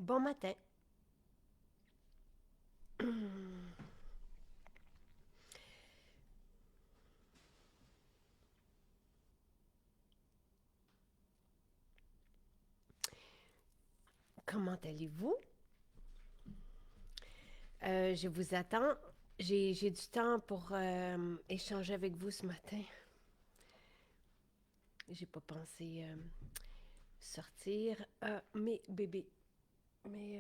Bon matin. Comment allez-vous? Je vous attends. J'ai du temps pour échanger avec vous ce matin. J'ai pas pensé sortir mes bébés. Mais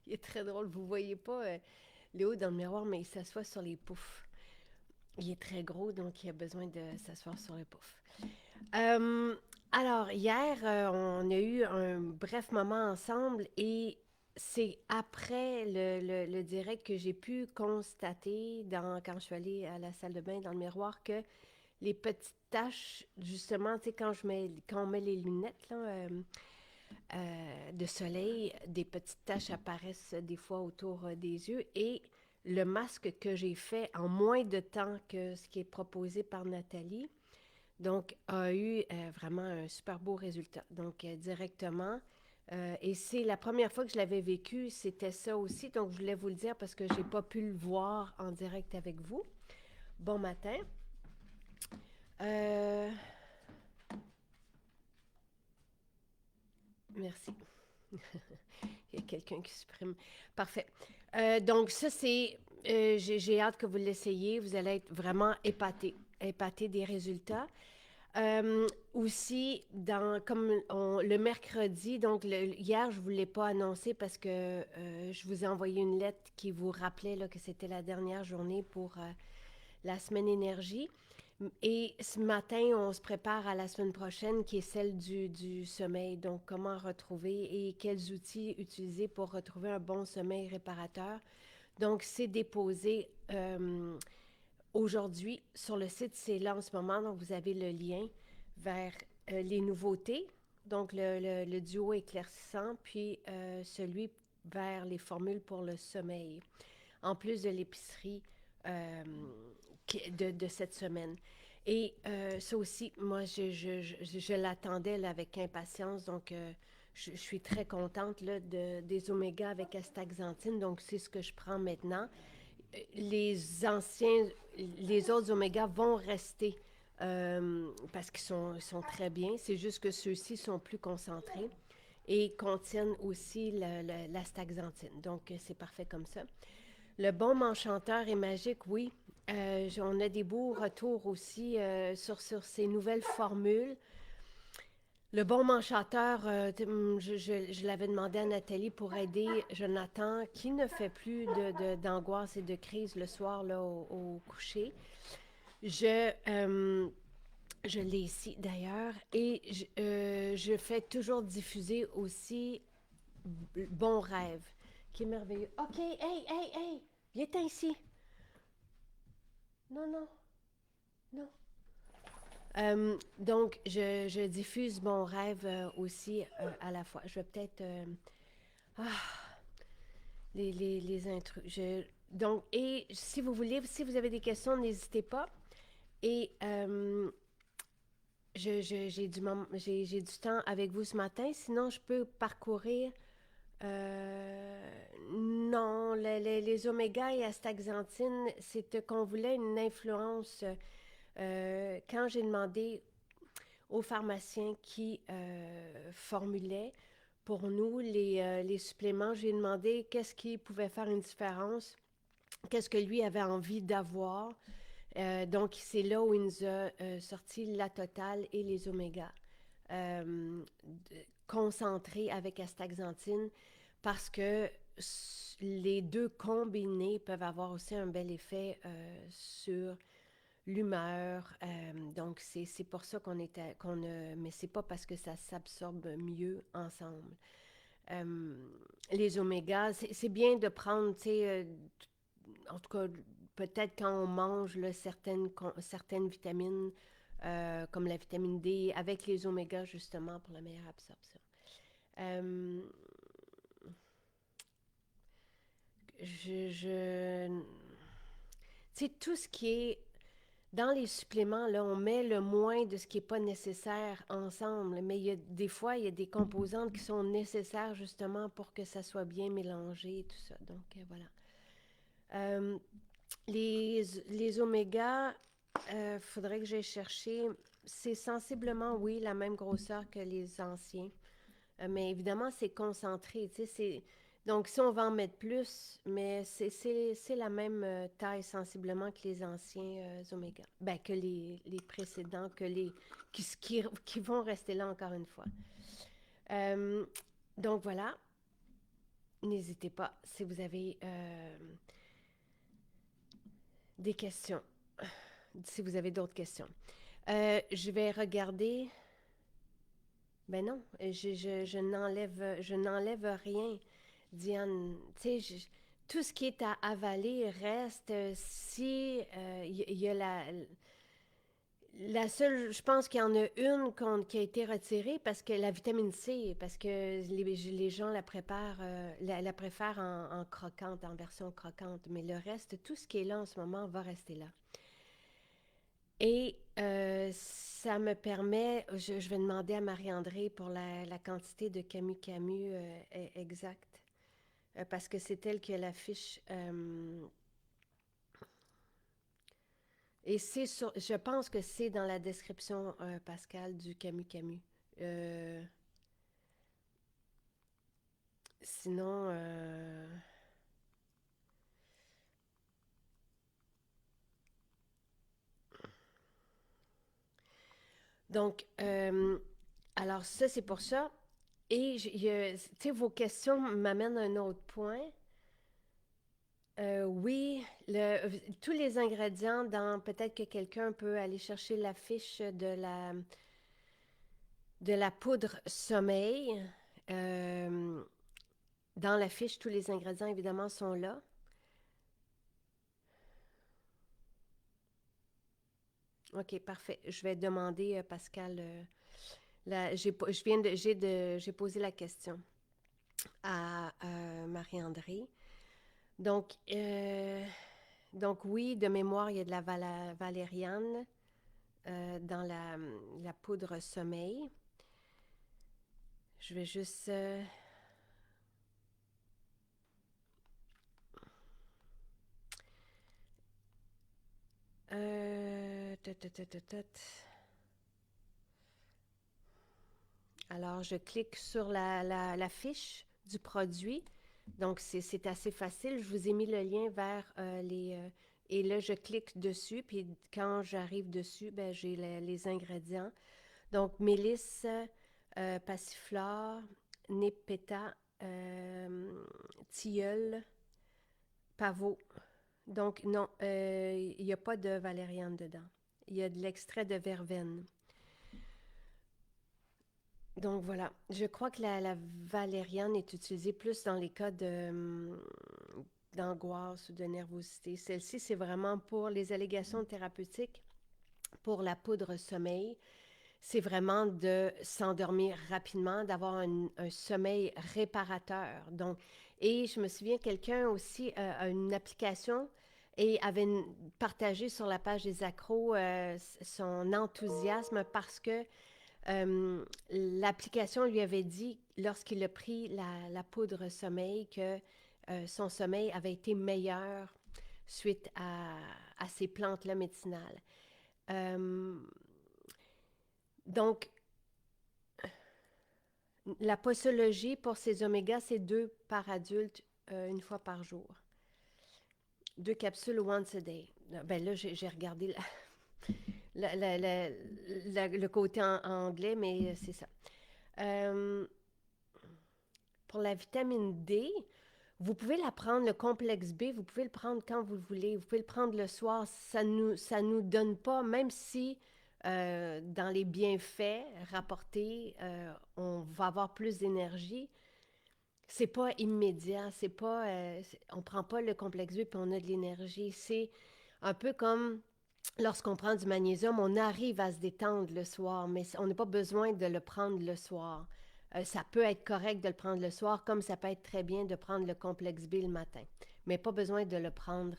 il est très drôle. Vous voyez pas Léo dans le miroir, mais il s'assoit sur les poufs. Il est très gros, donc il a besoin de s'asseoir sur les poufs. Euh, alors, hier, on a eu un bref moment ensemble et c'est après le direct que j'ai pu constater, quand je suis allée à la salle de bain dans le miroir, que les petites taches, justement, tu sais, quand on met les lunettes là, de soleil, des petites taches apparaissent des fois autour des yeux et le masque que j'ai fait en moins de temps que ce qui est proposé par Nathalie, donc, a eu vraiment un super beau résultat. Donc, directement. Et c'est la première fois que je l'avais vécu, c'était ça aussi. Donc, je voulais vous le dire parce que je n'ai pas pu le voir en direct avec vous. Bon matin. Euh, merci. Il y a quelqu'un qui supprime. Parfait. Donc, ça, c'est. J'ai hâte que vous l'essayiez. Vous allez être vraiment épaté. Épaté des résultats. Aussi, le mercredi, donc hier, je ne vous l'ai pas annoncé parce que je vous ai envoyé une lettre qui vous rappelait là, que c'était la dernière journée pour la semaine énergie. Et ce matin, on se prépare à la semaine prochaine qui est celle du sommeil. Donc, comment retrouver et quels outils utiliser pour retrouver un bon sommeil réparateur. Donc, c'est déposé aujourd'hui, sur le site, c'est là en ce moment, donc vous avez le lien vers les nouveautés, donc le duo éclaircissant, puis celui vers les formules pour le sommeil, en plus de l'épicerie de cette semaine. Et ça aussi, moi, je l'attendais là, avec impatience, donc je suis très contente là, des omégas avec astaxanthine, donc c'est ce que je prends maintenant. Les anciens, les autres oméga vont rester parce qu'ils sont très bien. C'est juste que ceux-ci sont plus concentrés et contiennent aussi l'astaxanthine. Donc, c'est parfait comme ça. Le baume enchanteur et magique, oui. On a des beaux retours aussi sur ces nouvelles formules. Le bon enchanteur, je l'avais demandé à Nathalie pour aider Jonathan, qui ne fait plus d'angoisse et de crise le soir là, au coucher. Je, euh, je l'ai ici d'ailleurs et je fais toujours diffuser aussi Bon Rêve, qui est merveilleux. OK, hey, hey, hey, viens ici. Non, non, non. Donc, je diffuse Bon Rêve aussi à la fois. Je vais peut-être... les intrus. Donc, et si vous voulez, si vous avez des questions, n'hésitez pas. Et j'ai du temps avec vous ce matin. Sinon, je peux parcourir. Non, les oméga et astaxanthine, c'est qu'on voulait une influence. Quand j'ai demandé aux pharmaciens qui formulaient pour nous les suppléments, j'ai demandé qu'est-ce qui pouvait faire une différence, qu'est-ce que lui avait envie d'avoir. Donc, c'est là où il nous a sorti la totale et les oméga concentrés avec astaxanthine parce que les deux combinés peuvent avoir aussi un bel effet sur l'humeur. Donc, c'est pour ça mais c'est pas parce que ça s'absorbe mieux ensemble. Euh, les omégas, c'est bien de prendre, tu sais, en tout cas, peut-être quand on mange là, certaines vitamines, comme la vitamine D, avec les omégas, justement, pour la meilleure absorption. Euh, je... Tu sais, tout ce qui est Dans les suppléments, là, on met le moins de ce qui n'est pas nécessaire ensemble, mais des fois, il y a des composantes qui sont nécessaires justement pour que ça soit bien mélangé et tout ça. Donc, voilà. Euh, les omégas, faudrait que j'aille chercher. C'est sensiblement, oui, la même grosseur que les anciens. Mais évidemment, c'est concentré. Tu sais, donc, si on va en mettre plus, mais c'est la même taille sensiblement que les anciens oméga. Ben, que les précédents, qui vont rester là encore une fois. Euh, donc, voilà. N'hésitez pas si vous avez des questions, si vous avez d'autres questions. Je vais regarder. Ben non, je n'enlève rien, Diane. Tu sais, tout ce qui est à avaler reste. Si il y a la seule, je pense qu'il y en a une qui a été retirée parce que la vitamine C, parce que les gens la préparent, la préfèrent en croquante, en version croquante. Mais le reste, tout ce qui est là en ce moment va rester là. Et ça me permet, je vais demander à Marie-André pour la quantité de camu-camu exacte, parce que c'est elle qui a la fiche. Et je pense que c'est dans la description, Pascal, du camu-camu. Euh, sinon, donc, alors ça, c'est pour ça. Et, tu sais, vos questions m'amènent à un autre point. Oui, tous les ingrédients peut-être que quelqu'un peut aller chercher la fiche de la poudre sommeil. Euh, dans la fiche, tous les ingrédients, évidemment, sont là. OK, parfait. Je vais demander, Pascal, j'ai posé la question à Marie-André. Donc, donc, oui, de mémoire, il y a de la valériane dans la poudre sommeil. Je vais juste... Alors, je clique sur la fiche du produit. Donc, c'est assez facile. Je vous ai mis le lien vers et là, je clique dessus. Puis, quand j'arrive dessus, ben, j'ai les ingrédients. Donc, mélisse, passiflore, népéta, tilleul, pavot. Donc, non, il n'y a pas de valériane dedans. Il y a de l'extrait de verveine. Donc voilà, je crois que la valériane est utilisée plus dans les cas d'angoisse ou de nervosité. Celle-ci, c'est vraiment pour les allégations thérapeutiques, pour la poudre sommeil. C'est vraiment de s'endormir rapidement, d'avoir un sommeil réparateur. Donc, et je me souviens, quelqu'un aussi a une application et avait partagé sur la page des accros son enthousiasme parce que l'application lui avait dit, lorsqu'il a pris la poudre sommeil, que son sommeil avait été meilleur suite à ces plantes-là médicinales. Euh, donc, la posologie pour ces omégas, c'est 2 par adulte, une fois par jour. 2 capsules once a day. Ben là, j'ai regardé le côté en anglais, mais c'est ça. Pour la vitamine D, vous pouvez la prendre, le complexe B, vous pouvez le prendre quand vous voulez. Vous pouvez le prendre le soir. Ça nous donne pas, même si dans les bienfaits rapportés, on va avoir plus d'énergie. C'est pas immédiat, c'est pas, on prend pas le complexe B puis on a de l'énergie. C'est un peu comme lorsqu'on prend du magnésium, on arrive à se détendre le soir, mais on n'a pas besoin de le prendre le soir. Ça peut être correct de le prendre le soir, comme ça peut être très bien de prendre le complexe B le matin, mais pas besoin de le prendre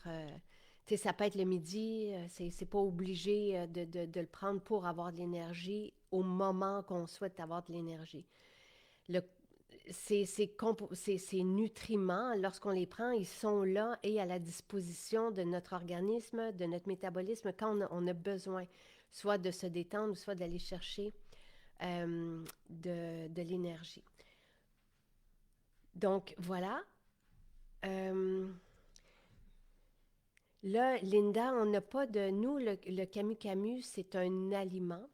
Tu sais, ça peut être le midi, c'est pas obligé de le prendre pour avoir de l'énergie au moment qu'on souhaite avoir de l'énergie. Le, ces nutriments, lorsqu'on les prend, ils sont là et à la disposition de notre organisme, de notre métabolisme quand on a besoin, soit de se détendre, soit d'aller chercher de l'énergie. Donc, voilà. Euh, Là, Linda, on n'a pas de... Nous, le camu-camu, c'est un aliment.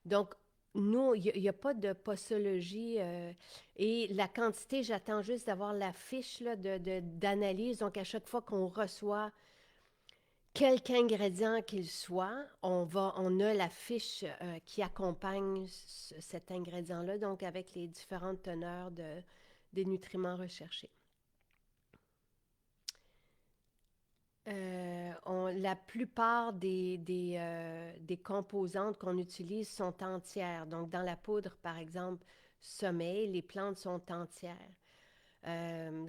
Donc, nous, il n'y a, pas de posologie. Et la quantité, j'attends juste d'avoir la fiche là, d'analyse. Donc, à chaque fois qu'on reçoit quelque ingrédient qu'il soit, on a la fiche qui accompagne cet ingrédient-là, donc avec les différentes teneurs des nutriments recherchés. La plupart des composantes qu'on utilise sont entières. Donc, dans la poudre, par exemple, sommeil, les plantes sont entières.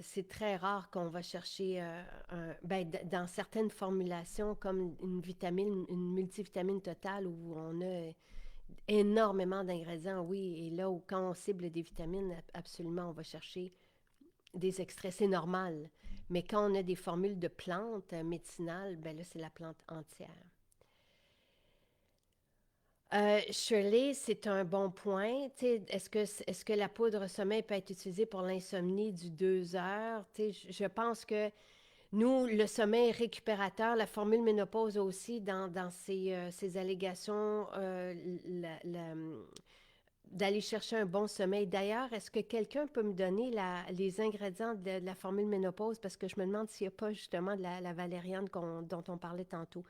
C'est très rare qu'on va chercher, dans certaines formulations, comme une vitamine, une multivitamine totale, où on a énormément d'ingrédients, oui, et là où quand on cible des vitamines, absolument, on va chercher des extraits, c'est normal. Mais quand on a des formules de plantes médicinales, ben là, c'est la plante entière. Shirley, c'est un bon point. Est-ce que la poudre sommeil peut être utilisée pour l'insomnie du 2 heures? Je pense que nous, le sommeil récupérateur, la formule ménopause aussi, dans ses allégations, d'aller chercher un bon sommeil. D'ailleurs, est-ce que quelqu'un peut me donner les ingrédients de la formule ménopause? Parce que je me demande s'il n'y a pas justement de la valériane dont on parlait tantôt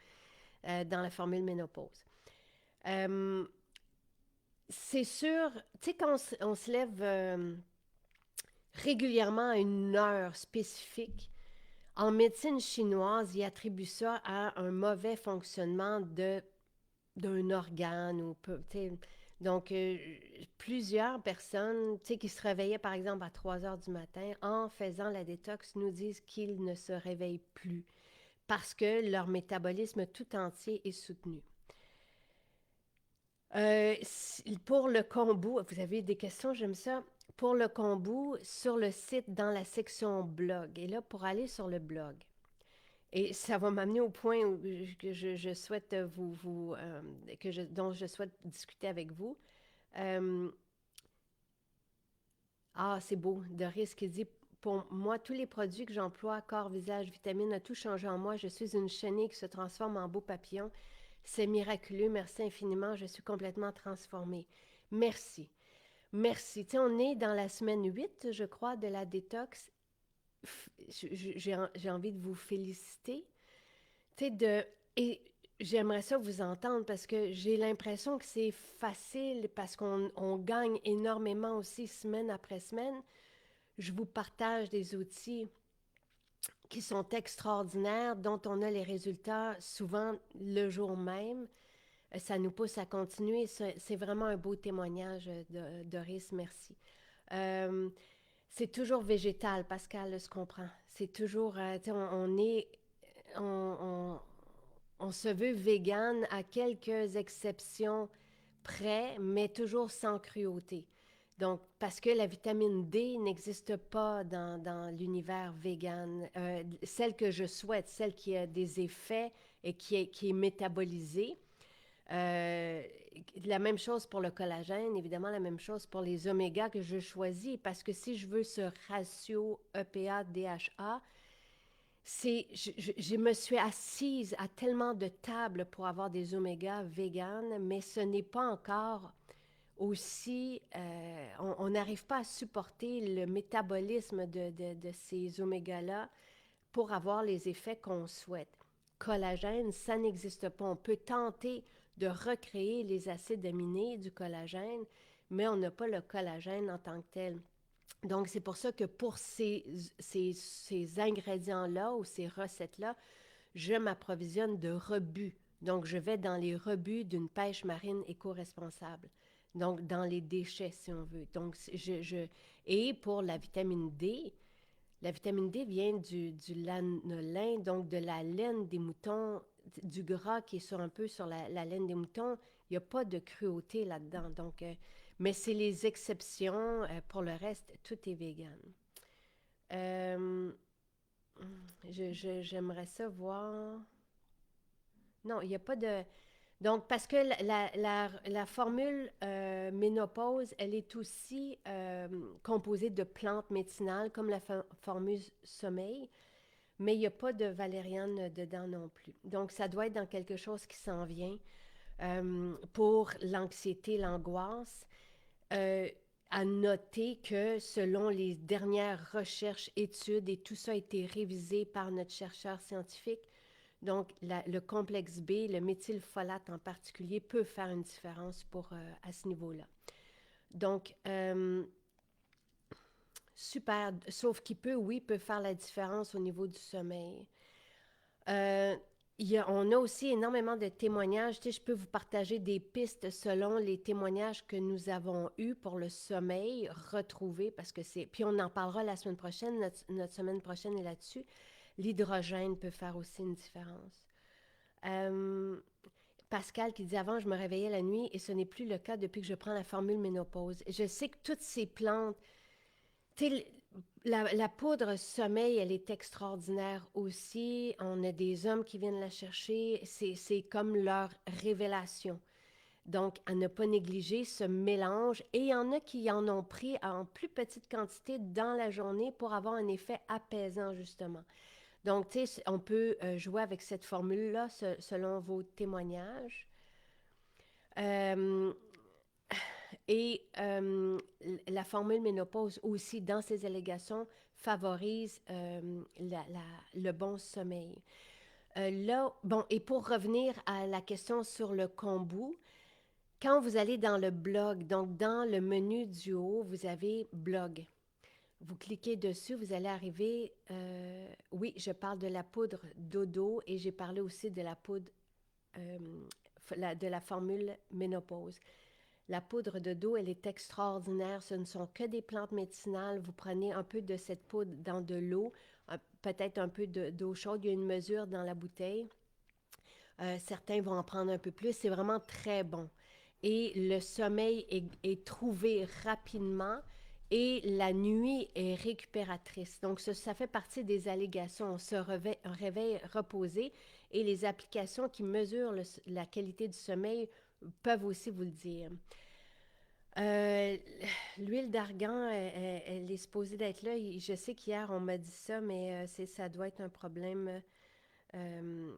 dans la formule ménopause. Euh, c'est sûr, tu sais, quand on se lève régulièrement à une heure spécifique, en médecine chinoise, ils attribuent ça à un mauvais fonctionnement d'un organe. Donc, plusieurs personnes qui se réveillaient, par exemple, à 3 heures du matin, en faisant la détox, nous disent qu'ils ne se réveillent plus parce que leur métabolisme tout entier est soutenu. Pour le kombu, vous avez des questions, j'aime ça. Pour le kombu, sur le site, dans la section blog. Et là, pour aller sur le blog, et ça va m'amener au point que je souhaite dont je souhaite discuter avec vous. Euh, c'est beau. Doris qui dit, pour moi, tous les produits que j'emploie, corps, visage, vitamines, a tout changé en moi. Je suis une chenille qui se transforme en beau papillon. C'est miraculeux. Merci infiniment. Je suis complètement transformée. Merci. Merci. Tu sais, on est dans la semaine 8, je crois, de la détox. J'ai envie de vous féliciter. Tu sais, et j'aimerais ça vous entendre parce que j'ai l'impression que c'est facile parce qu'on gagne énormément aussi semaine après semaine. Je vous partage des outils qui sont extraordinaires, dont on a les résultats souvent le jour même. Ça nous pousse à continuer. C'est vraiment un beau témoignage, Doris, merci. Euh, c'est toujours végétal, Pascal, ce qu'on prend. C'est toujours, on est, on se veut vegan à quelques exceptions près, mais toujours sans cruauté. Donc, parce que la vitamine D n'existe pas dans l'univers vegan. Celle que je souhaite, celle qui a des effets et qui est métabolisée. Euh, la même chose pour le collagène, évidemment, la même chose pour les oméga que je choisis, parce que si je veux ce ratio EPA-DHA, je me suis assise à tellement de tables pour avoir des oméga véganes, mais ce n'est pas encore aussi, on n'arrive pas à supporter le métabolisme de ces oméga-là pour avoir les effets qu'on souhaite. Collagène, ça n'existe pas. On peut tenter de recréer les acides aminés du collagène, mais on n'a pas le collagène en tant que tel. Donc, c'est pour ça que pour ces ingrédients-là ou ces recettes-là, je m'approvisionne de rebuts. Donc, je vais dans les rebuts d'une pêche marine éco-responsable. Donc, dans les déchets, si on veut. Donc, et pour la vitamine D, La vitamine D vient du lanolin, donc de la laine des moutons, du gras qui est un peu sur la laine des moutons. Il n'y a pas de cruauté là-dedans. Donc, mais c'est les exceptions. Pour le reste, tout est vegan. Euh, J'aimerais ça voir. Non, il n'y a pas de. Donc, parce que la formule ménopause, elle est aussi composée de plantes médicinales, comme la formule sommeil, mais il n'y a pas de valériane dedans non plus. Donc, ça doit être dans quelque chose qui s'en vient pour l'anxiété, l'angoisse. Euh, à noter que selon les dernières recherches, études, et tout ça a été révisé par notre chercheur scientifique, donc le complexe B, le méthylfolate en particulier, peut faire une différence à ce niveau-là. Donc, super, sauf qu'il peut, oui, peut faire la différence au niveau du sommeil. Euh, on a aussi énormément de témoignages. Tu sais, je peux vous partager des pistes selon les témoignages que nous avons eus pour le sommeil retrouvé, parce que c'est... Puis on en parlera la semaine prochaine, notre semaine prochaine est là-dessus. L'hydrogène peut faire aussi une différence. Euh, Pascal qui dit avant, je me réveillais la nuit et ce n'est plus le cas depuis que je prends la formule ménopause. Je sais que toutes ces plantes, tu sais, la poudre sommeil, elle est extraordinaire aussi. On a des hommes qui viennent la chercher. C'est comme leur révélation. Donc, à ne pas négliger ce mélange. Et il y en a qui en ont pris en plus petite quantité dans la journée pour avoir un effet apaisant, justement. Donc, tu sais, on peut jouer avec cette formule-là selon vos témoignages. Euh, et la formule ménopause aussi, dans ses allégations, favorise le bon sommeil. Là, bon, et pour revenir à la question sur le kombu, quand vous allez dans le blog, donc dans le menu du haut, vous avez blog. Vous cliquez dessus, vous allez arriver, oui, je parle de la poudre dodo et j'ai parlé aussi de la poudre, de la formule ménopause. La poudre de dos, elle est extraordinaire. Ce ne sont que des plantes médicinales. Vous prenez un peu de cette poudre dans de l'eau, peut-être un peu d'eau chaude. Il y a une mesure dans la bouteille. Certains vont en prendre un peu plus. C'est vraiment très bon. Et le sommeil est trouvé rapidement et la nuit est récupératrice. Donc, ça fait partie des allégations. On se réveille reposé et les applications qui mesurent la qualité du sommeil peuvent aussi vous le dire. Euh, L'huile d'argan, elle est supposée d'être là. Je sais qu'hier, on m'a dit ça, mais ça doit être un problème. euh,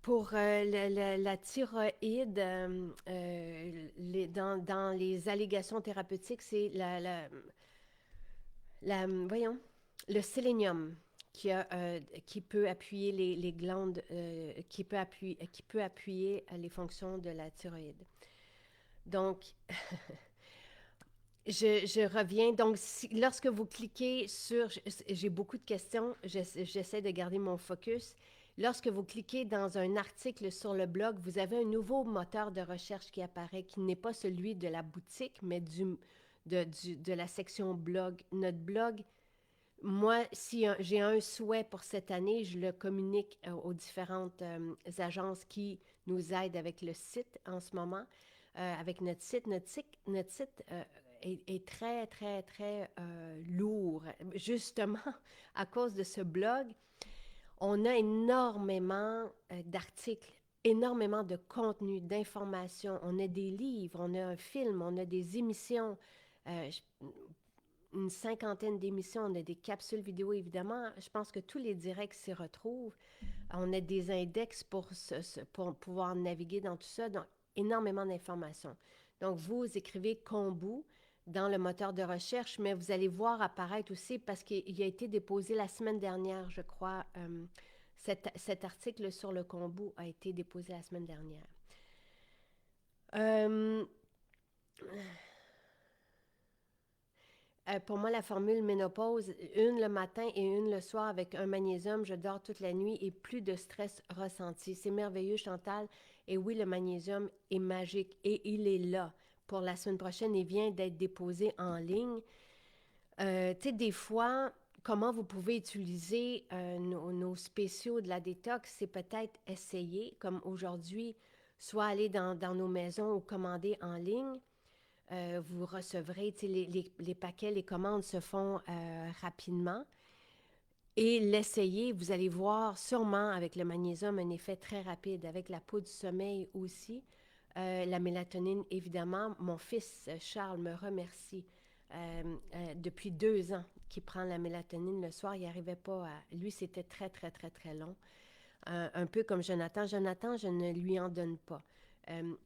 pour la thyroïde, dans les allégations thérapeutiques, c'est voyons, le sélénium qui peut appuyer les glandes, qui peut appuyer les fonctions de la thyroïde. Donc, je reviens. Donc, lorsque vous cliquez sur... J'ai beaucoup de questions. J'essaie de garder mon focus. Lorsque vous cliquez dans un article sur le blog, vous avez un nouveau moteur de recherche qui apparaît, qui n'est pas celui de la boutique, mais de la section blog. Notre blog, moi, si j'ai un souhait pour cette année, je le communique aux différentes agences qui nous aident avec le site en ce moment, avec notre site. Notre site est très, très, très lourd. Justement, à cause de ce blog, on a énormément d'articles, énormément de contenu, d'informations. On a des livres, on a un film, on a des émissions. Euh, une cinquantaine d'émissions, on a des capsules vidéo, évidemment. Je pense que tous les directs s'y retrouvent. On a des index pour pouvoir naviguer dans tout ça. Donc, énormément d'informations. Donc, vous écrivez kombu dans le moteur de recherche, mais vous allez voir apparaître aussi, parce qu'il a été déposé la semaine dernière, je crois, cet article sur le kombu a été déposé la semaine dernière. Euh, pour moi, la formule ménopause, une le matin et une le soir avec un magnésium, je dors toute la nuit et plus de stress ressenti. C'est merveilleux, Chantal. Et oui, le magnésium est magique et il est là. Pour la semaine prochaine, il vient d'être déposé en ligne. Tu sais, des fois, comment vous pouvez utiliser nos spéciaux de la détox, c'est peut-être essayer, comme aujourd'hui, soit aller dans nos maisons ou commander en ligne. Vous recevrez, tu sais, les paquets, les commandes se font rapidement. Et l'essayer, vous allez voir sûrement avec le magnésium un effet très rapide, avec la poudre du sommeil aussi. La mélatonine, évidemment. Mon fils Charles me remercie depuis 2 ans qu'il prend la mélatonine le soir. Il n'arrivait pas à... Lui, c'était très, très, très, très long. Un peu comme Jonathan. Jonathan, je ne lui en donne pas.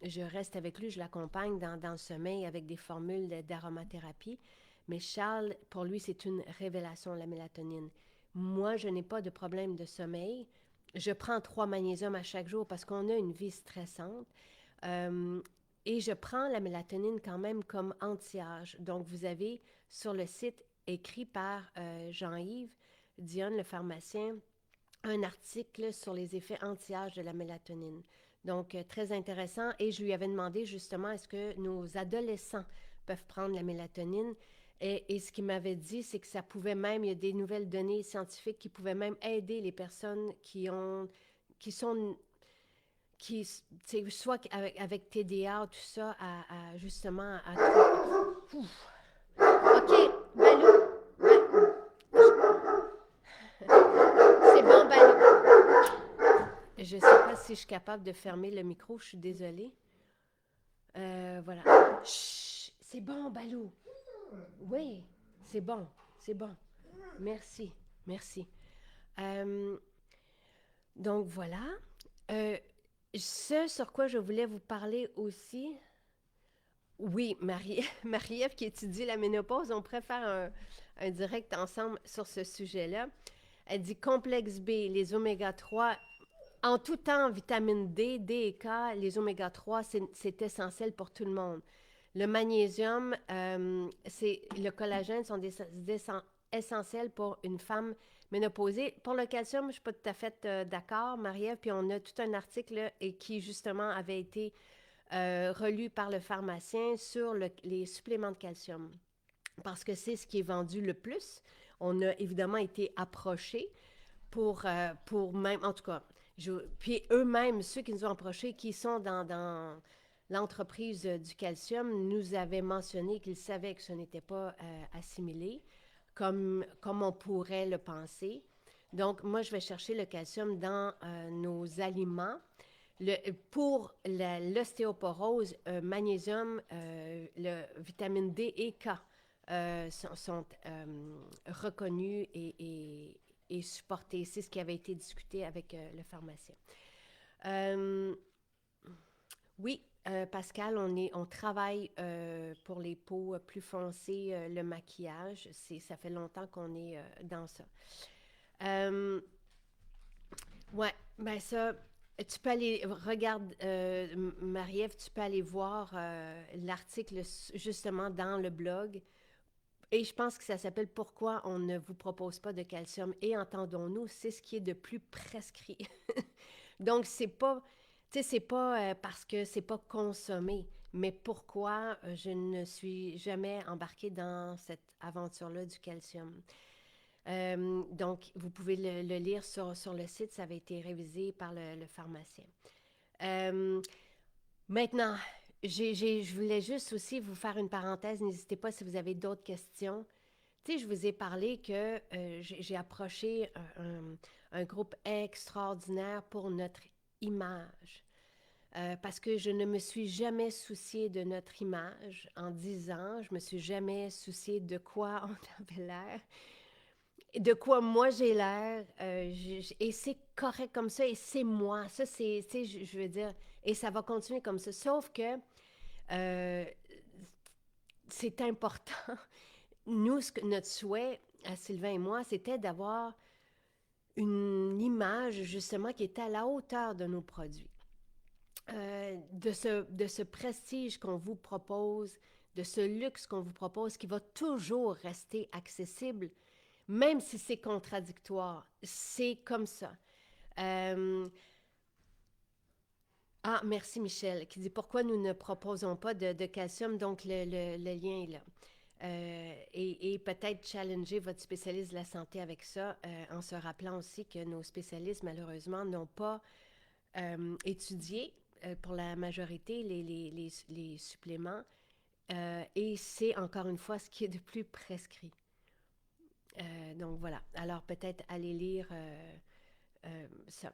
Je reste avec lui, je l'accompagne dans le sommeil avec des formules d'aromathérapie. Mais Charles, pour lui, c'est une révélation, la mélatonine. Moi, je n'ai pas de problème de sommeil. Je prends 3 magnésiums à chaque jour parce qu'on a une vie stressante. Euh, et je prends la mélatonine quand même comme anti-âge. Donc, vous avez sur le site écrit par Jean-Yves Dionne, le pharmacien, un article sur les effets anti-âge de la mélatonine. Donc, très intéressant. Et je lui avais demandé justement, est-ce que nos adolescents peuvent prendre la mélatonine? Et ce qu'il m'avait dit, c'est que ça pouvait même, il y a des nouvelles données scientifiques qui pouvaient même aider les personnes qui sont, soit avec TDA, tout ça, justement, Ouf. OK, Balou, c'est bon, Balou. Je ne sais pas si je suis capable de fermer le micro, je suis désolée. Voilà. Chut, c'est bon, Balou. Oui, c'est bon. Merci, merci. Euh, donc voilà. Euh, Ce sur quoi je voulais vous parler aussi, oui, Marie-Ève qui étudie la ménopause, on pourrait faire un direct ensemble sur ce sujet-là. Elle dit complexe B, les oméga 3. En tout temps, vitamine D, D et K, les oméga 3, c'est essentiel pour tout le monde. Le magnésium, le collagène sont essentiels pour une femme ménopausée. Pour le calcium, je ne suis pas tout à fait d'accord, Marie-Ève, puis on a tout un article là, et qui, justement, avait été relu par le pharmacien sur les suppléments de calcium, parce que c'est ce qui est vendu le plus. On a évidemment été approchés pour même, en tout cas, puis eux-mêmes, ceux qui nous ont approchés, qui sont dans l'entreprise du calcium, nous avaient mentionné qu'ils savaient que ce n'était pas assimilé comme on pourrait le penser. Donc, moi, je vais chercher le calcium dans nos aliments. Pour l'ostéoporose, magnésium, le vitamine D et K sont reconnus et supportés. C'est ce qui avait été discuté avec le pharmacien. Euh, oui, Pascal, on travaille pour les peaux plus foncées, le maquillage. Ça fait longtemps qu'on est dans ça. Ouais, ben ça, tu peux aller, regarde, Marie-Ève, tu peux aller voir l'article justement dans le blog. Et je pense que ça s'appelle Pourquoi on ne vous propose pas de calcium. Et entendons-nous, c'est ce qui est de plus prescrit. Donc, c'est pas, tu sais, c'est pas parce que c'est pas consommé, mais pourquoi je ne suis jamais embarquée dans cette aventure-là du calcium. Donc, vous pouvez le lire sur le site, ça avait été révisé par le pharmacien. Euh, Maintenant, je voulais juste aussi vous faire une parenthèse, n'hésitez pas si vous avez d'autres questions. Tu sais, je vous ai parlé que j'ai approché un groupe extraordinaire pour notre image. Parce que je ne me suis jamais souciée de notre image en 10 ans. Je me suis jamais souciée de quoi on avait l'air, de quoi moi j'ai l'air. Et c'est correct comme ça, et c'est moi. Ça, c'est, je veux dire, et ça va continuer comme ça. Sauf que euh, c'est important. Nous, notre souhait, à Sylvain et moi, c'était d'avoir une image justement qui était à la hauteur de nos produits. De ce prestige qu'on vous propose, de ce luxe qu'on vous propose, qui va toujours rester accessible, même si c'est contradictoire. C'est comme ça. Euh, Ah, merci Michel, qui dit pourquoi nous ne proposons pas de calcium, donc le lien est là. Et peut-être challenger votre spécialiste de la santé avec ça, en se rappelant aussi que nos spécialistes, malheureusement, n'ont pas étudié pour la majorité les suppléments. Et c'est encore une fois ce qui est de plus prescrit. Donc voilà. Alors peut-être aller lire ça.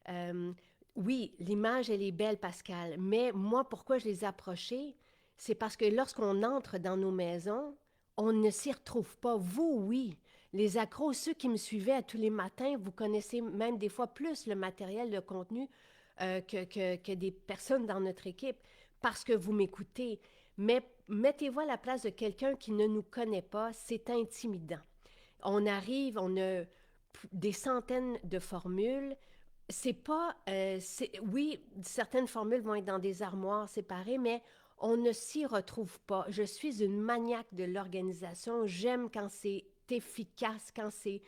Euh, oui, l'image, elle est belle, Pascal, mais moi, pourquoi je les ai approchés, c'est parce que lorsqu'on entre dans nos maisons, on ne s'y retrouve pas. Vous, oui. Les accros, ceux qui me suivaient à tous les matins, vous connaissez même des fois plus le matériel, le contenu que des personnes dans notre équipe parce que vous m'écoutez. Mais mettez-vous à la place de quelqu'un qui ne nous connaît pas, c'est intimidant. On arrive, on a des centaines de formules. C'est pas. Oui, certaines formules vont être dans des armoires séparées, mais on ne s'y retrouve pas. Je suis une maniaque de l'organisation. J'aime quand c'est efficace, quand c'est.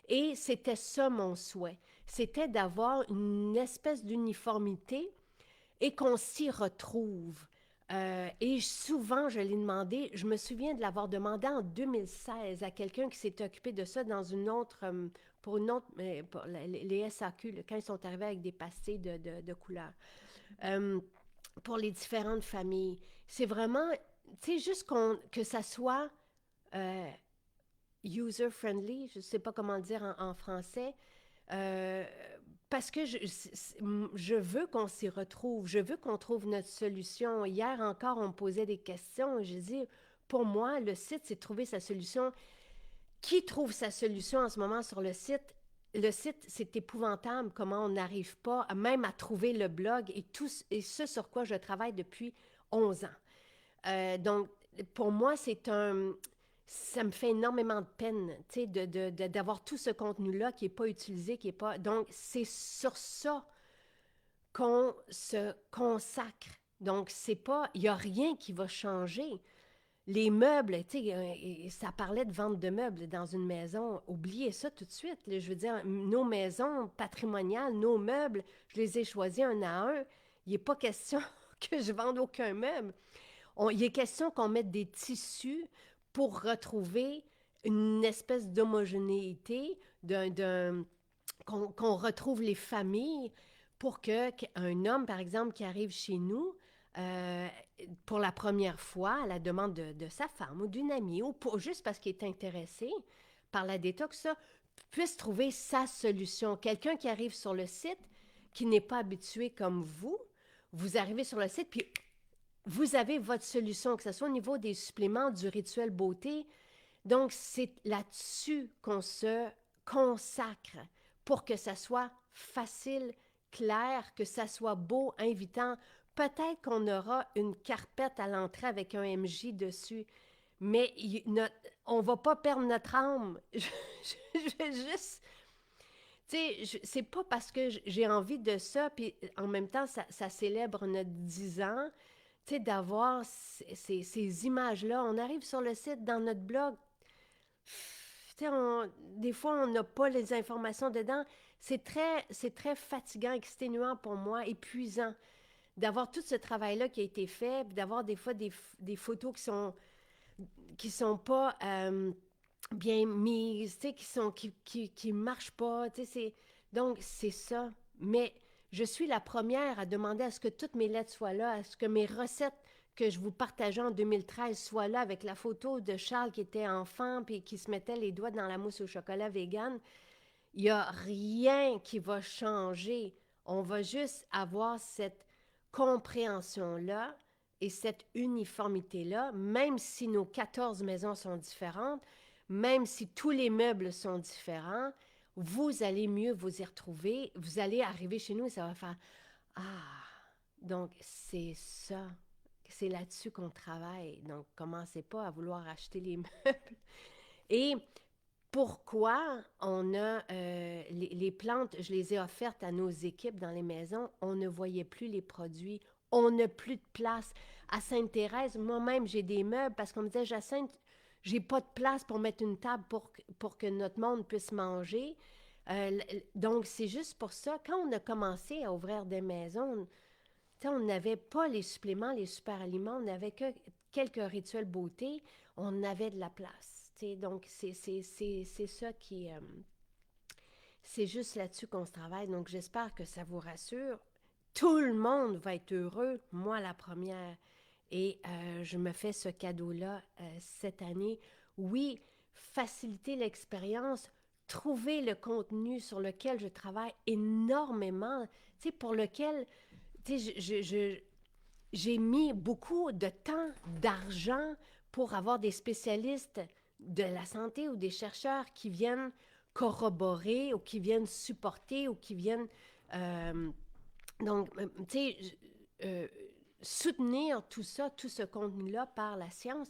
Et c'était ça mon souhait. C'était d'avoir une espèce d'uniformité et qu'on s'y retrouve. Et souvent, je l'ai demandé, je me souviens de l'avoir demandé en 2016 à quelqu'un qui s'est occupé de ça dans une autre, pour une autre, pour les SAQ, là, quand ils sont arrivés avec des pastilles de couleur, euh, pour les différentes familles. C'est vraiment, tu sais, juste que ça soit euh, user-friendly, je ne sais pas comment le dire en français, euh, parce que je veux qu'on s'y retrouve, je veux qu'on trouve notre solution. Hier encore, on me posait des questions. Je dis, pour moi, le site, c'est trouver sa solution. Qui trouve sa solution en ce moment sur le site? Le site, c'est épouvantable comment on n'arrive pas même à trouver le blog et tout et ce sur quoi je travaille depuis 11 ans. Donc, pour moi, ça me fait énormément de peine, tu sais, d'avoir tout ce contenu-là qui n'est pas utilisé, qui est pas. Donc, c'est sur ça qu'on se consacre. Donc, c'est pas, il n'y a rien qui va changer. Les meubles, tu sais, ça parlait de vente de meubles dans une maison. Oubliez ça tout de suite. Là. Je veux dire, nos maisons patrimoniales, nos meubles, je les ai choisis un à un. Il n'est pas question que je vende aucun meuble. Il est question qu'on mette des tissus pour retrouver une espèce d'homogénéité, qu'on retrouve les familles pour qu'un homme, par exemple, qui arrive chez nous euh, pour la première fois à la demande de sa femme ou d'une amie, ou juste parce qu'il est intéressé par la détox, ça, puisse trouver sa solution. Quelqu'un qui arrive sur le site, qui n'est pas habitué comme vous arrivez sur le site, puis vous avez votre solution, que ce soit au niveau des suppléments, du rituel beauté. Donc, c'est là-dessus qu'on se consacre pour que ça soit facile, clair, que ça soit beau, invitant. Peut-être qu'on aura une carpette à l'entrée avec un MJ dessus, mais on va pas perdre notre âme. Je vais juste... Tu sais, c'est pas parce que j'ai envie de ça, puis en même temps, ça célèbre notre 10 ans, tu sais, d'avoir ces images-là. On arrive sur le site, dans notre blog, tu sais, des fois, on n'a pas les informations dedans. C'est très fatigant, exténuant pour moi, épuisant d'avoir tout ce travail-là qui a été fait, puis d'avoir des fois des photos qui sont pas bien mises, tu sais, qui marchent pas, tu sais, donc c'est ça. Mais je suis la première à demander à ce que toutes mes lettres soient là, à ce que mes recettes que je vous partageais en 2013 soient là avec la photo de Charles qui était enfant puis qui se mettait les doigts dans la mousse au chocolat vegan. Il n'y a rien qui va changer. On va juste avoir cette compréhension-là et cette uniformité-là, même si nos 14 maisons sont différentes, même si tous les meubles sont différents, vous allez mieux vous y retrouver. Vous allez arriver chez nous et ça va faire Ah, donc c'est ça. C'est là-dessus qu'on travaille. Donc, commencez pas à vouloir acheter les meubles. Et pourquoi on a les plantes, je les ai offertes à nos équipes dans les maisons, on ne voyait plus les produits, on n'a plus de place. À Sainte-Thérèse, moi-même, j'ai des meubles parce qu'on me disait, Jacinthe, j'ai pas de place pour mettre une table pour que notre monde puisse manger. Donc, c'est juste pour ça. Quand on a commencé à ouvrir des maisons, Tu sais, on n'avait pas les suppléments, les super aliments, on n'avait que quelques rituels beauté, on avait de la place. Tu sais, donc, c'est ça qui... c'est juste là-dessus qu'on se travaille. Donc, j'espère que ça vous rassure. Tout le monde va être heureux, moi la première. Et je me fais ce cadeau-là cette année. Oui, faciliter l'expérience, trouver le contenu sur lequel je travaille énormément, tu sais, pour lequel, tu sais, j'ai mis beaucoup de temps, d'argent pour avoir des spécialistes de la santé ou des chercheurs qui viennent corroborer ou qui viennent supporter ou qui viennent, euh, donc, tu sais, euh, soutenir tout ça, tout ce contenu-là par la science.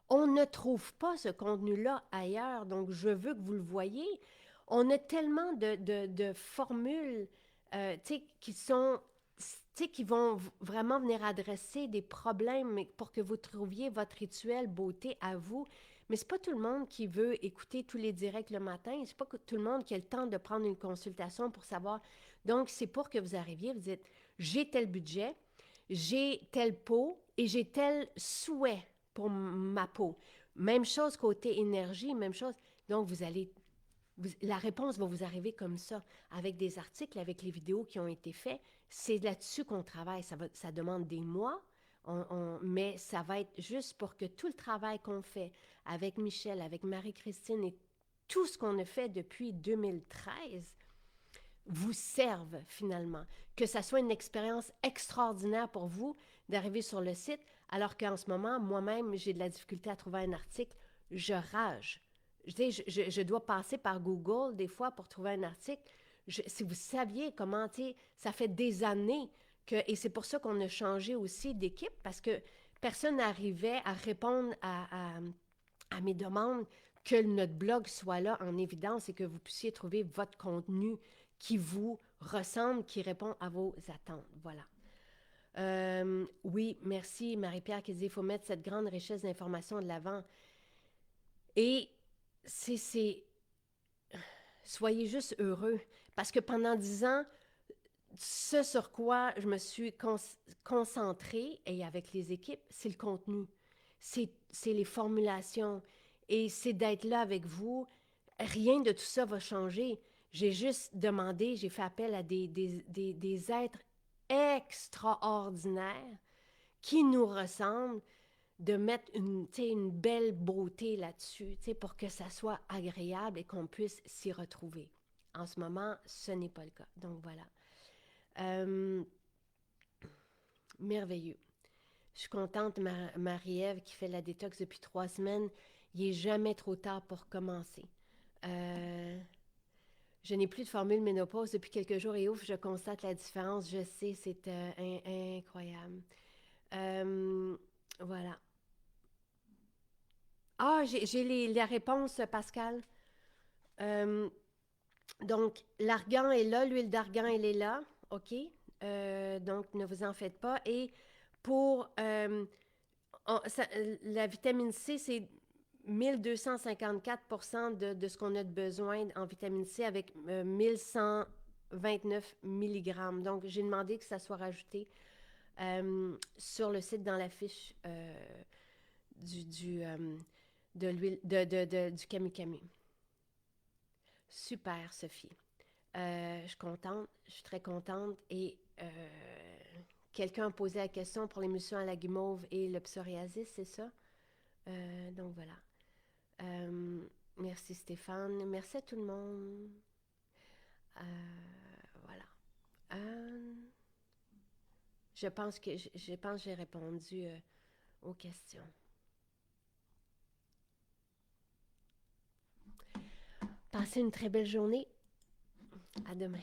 On ne trouve pas ce contenu-là ailleurs, donc je veux que vous le voyez. On a tellement de formules, tu sais, qui sont, tu sais, qui vont vraiment venir adresser des problèmes pour que vous trouviez votre rituel beauté à vous. Mais c'est pas tout le monde qui veut écouter tous les directs le matin. C'est pas tout le monde qui a le temps de prendre une consultation pour savoir. Donc, c'est pour que vous arriviez, vous dites, j'ai tel budget, j'ai telle peau et j'ai tel souhait pour ma peau. Même chose côté énergie, même chose. Donc, la réponse va vous arriver comme ça, avec des articles, avec les vidéos qui ont été faits. C'est là-dessus qu'on travaille. Ça demande des mois, mais ça va être juste pour que tout le travail qu'on fait avec Michel, avec Marie-Christine et tout ce qu'on a fait depuis 2013 vous serve finalement. Que ça soit une expérience extraordinaire pour vous d'arriver sur le site, alors qu'en ce moment, moi-même, j'ai de la difficulté à trouver un article. Je rage. Je dois passer par Google des fois pour trouver un article. Si vous saviez comment, ça fait des années que... Et c'est pour ça qu'on a changé aussi d'équipe, parce que personne n'arrivait à répondre à mes demandes, que notre blog soit là en évidence et que vous puissiez trouver votre contenu qui vous ressemble, qui répond à vos attentes. Voilà. Oui, merci Marie-Pierre qui dit qu'il faut mettre cette grande richesse d'informations de l'avant. Et c'est... Soyez juste heureux. Parce que pendant 10 ans, ce sur quoi je me suis concentrée, et avec les équipes, c'est le contenu. C'est les formulations. Et c'est d'être là avec vous. Rien de tout ça va changer. J'ai juste demandé, j'ai fait appel à des êtres extraordinaires qui nous ressemblent, de mettre une belle beauté là-dessus, pour que ça soit agréable et qu'on puisse s'y retrouver. En ce moment, ce n'est pas le cas. Donc voilà. Merveilleux. Je suis contente, Marie-Ève, qui fait la détox depuis 3 semaines. Il n'est jamais trop tard pour commencer. Je n'ai plus de formule ménopause depuis quelques jours et ouf, je constate la différence. Je sais, c'est incroyable. Voilà. Ah, j'ai la réponse, Pascal. Euh, donc, l'argan est là, l'huile d'argan, elle est là. OK? Donc, ne vous en faites pas. Et pour la vitamine C, c'est 1254 de ce qu'on a de besoin en vitamine C avec 1129 mg. Donc, j'ai demandé que ça soit rajouté sur le site dans la fiche de l'huile du Camu Camu. Super, Sophie. Je suis contente, je suis très contente. Et quelqu'un a posé la question pour l'émulsion à la guimauve et le psoriasis, c'est ça? Donc voilà. Merci Stéphane. Merci à tout le monde. Voilà. Je pense que j'ai répondu aux questions. Passez une très belle journée. À demain.